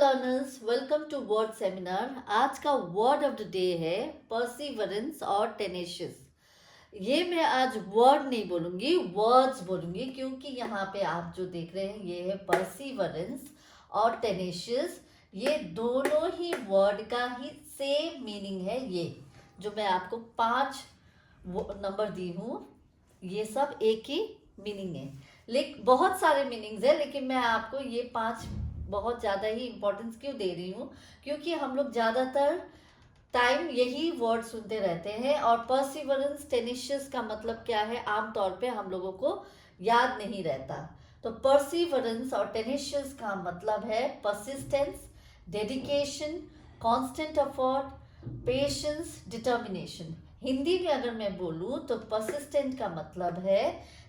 Learners, welcome to word seminar. आज का word of the day है परसिवरेंस और टेनेशियस। ये मैं आज वर्ड नहीं बोलूँगी, वर्ड्स बोलूँगी, क्योंकि यहाँ पे आप जो देख रहे हैं ये है परसिवरेंस और टेनेशियस। ये दोनों ही वर्ड का ही सेम मीनिंग है। ये जो मैं आपको 5 नंबर दी हूँ, ये सब एक ही मीनिंग है। लेकिन बहुत सारे मीनिंग्स है, लेकिन मैं आपको ये 5 बहुत ज़्यादा ही इम्पोर्टेंस क्यों दे रही हूँ, क्योंकि हम लोग ज़्यादातर टाइम यही वर्ड सुनते रहते हैं। और परसिवरेंस टेनिशियस का मतलब क्या है, आमतौर पे हम लोगों को याद नहीं रहता। तो परसिवरेंस और टेनिशियस का मतलब है persistence, dedication, constant effort, patience, determination. Hindi में अगर मैं बोलूँ तो परसिस्टेंट का मतलब है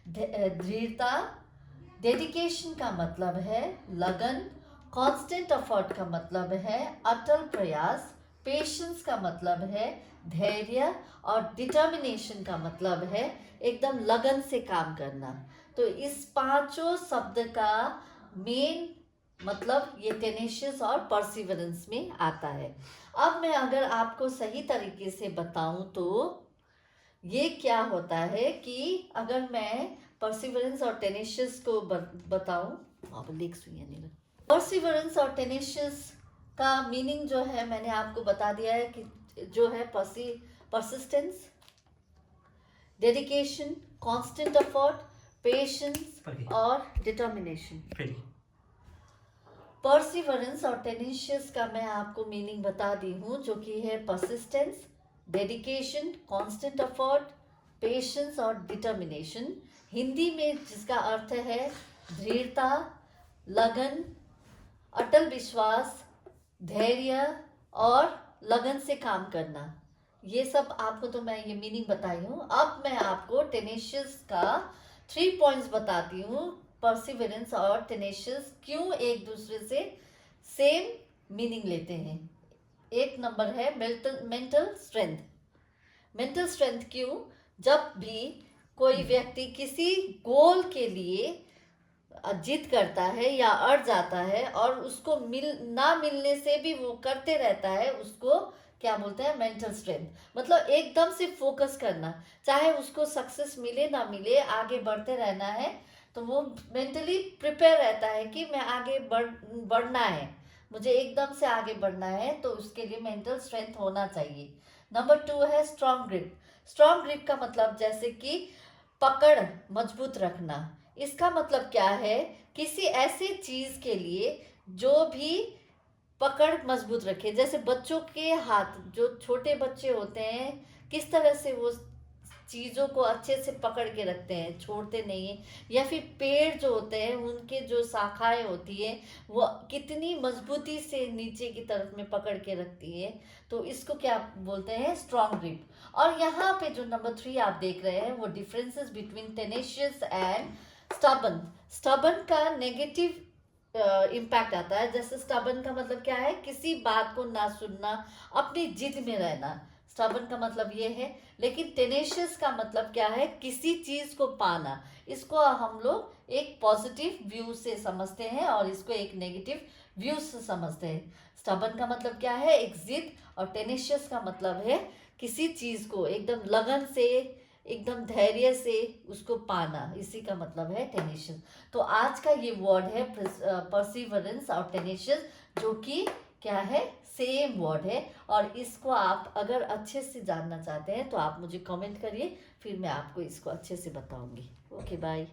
दृढ़ता, डेडिकेशन का मतलब है लगन, कांस्टेंट एफर्ट का मतलब है अटल प्रयास, पेशेंस का मतलब है धैर्य, और डिटर्मिनेशन का मतलब है एकदम लगन से काम करना। तो इस पांचों शब्द का मेन मतलब ये टेनेशियस और परसिवरेंस में आता है। अब मैं अगर आपको सही तरीके से बताऊं तो ये क्या होता है कि अगर मैं परसिवरेंस और टेनेशियस को बताऊं, परसिवरेंस और टेनेशियस का मीनिंग जो है मैंने आपको बता दिया है कि जो है persistence, dedication, constant effort, patience और डिटर्मिनेशन। परसिवरेंस और टेनेशियस का मैं आपको मीनिंग बता दी हूँ, जो कि है persistence, dedication, constant effort, patience और डिटर्मिनेशन। हिंदी में जिसका अर्थ है दृढ़ता, लगन, अटल विश्वास, धैर्य और लगन से काम करना। ये सब आपको तो मैं ये मीनिंग बताई हूँ। अब मैं आपको टेनेशियस का 3 पॉइंट्स बताती हूँ। परसिवरेंस और टेनेशियस क्यों एक दूसरे से सेम मीनिंग लेते हैं। एक नंबर है मेंटल स्ट्रेंथ। मेंटल स्ट्रेंथ क्यों? जब भी कोई व्यक्ति किसी गोल के लिए जिद करता है या अड़ जाता है और उसको ना मिलने से भी वो करते रहता है, उसको क्या बोलते हैं? Mental strength. मतलब एकदम से फोकस करना, चाहे उसको सक्सेस मिले ना मिले, आगे बढ़ते रहना है। तो वो मेंटली प्रिपेयर रहता है कि मैं आगे बढ़ना है, मुझे एकदम से आगे बढ़ना है, तो उसके लिए मेंटल स्ट्रेंथ होना चाहिए। नंबर 2 है स्ट्रॉन्ग ग्रिप। स्ट्रॉन्ग ग्रिप का मतलब जैसे कि पकड़ मजबूत रखना। इसका मतलब क्या है? किसी ऐसी चीज के लिए जो भी पकड़ मजबूत रखे। जैसे बच्चों के हाथ, जो छोटे बच्चे होते हैं, किस तरह से वो चीज़ों को अच्छे से पकड़ के रखते हैं, छोड़ते नहीं हैं। या फिर पेड़ जो होते हैं, उनके जो शाखाएं होती है, वो कितनी मजबूती से नीचे की तरफ में पकड़ के रखती है। तो इसको क्या बोलते हैं? Strong grip. और यहाँ पे जो नंबर 3 आप देख रहे हैं, वो differences between tenacious and stubborn. Stubborn का नेगेटिव इम्पैक्ट आता है। जैसे स्टबन का मतलब क्या है? किसी बात को ना सुनना, अपनी जिद में रहना, स्टबन का मतलब ये है। लेकिन टेनेशियस का मतलब क्या है? किसी चीज को पाना। इसको हम लोग एक पॉजिटिव व्यू से समझते हैं और इसको एक नेगेटिव व्यू से समझते हैं। स्टबन का मतलब क्या है? एक जिद। और टेनेशियस का मतलब है किसी चीज को एकदम लगन से, एकदम धैर्य से उसको पाना। इसी का मतलब है टेनेशियस। तो आज का ये वर्ड है परसिवरेंस और टेनेशियस, जो कि क्या है? सेम वर्ड है। और इसको आप अगर अच्छे से जानना चाहते हैं तो आप मुझे कमेंट करिए, फिर मैं आपको इसको अच्छे से बताऊंगी। Okay, bye.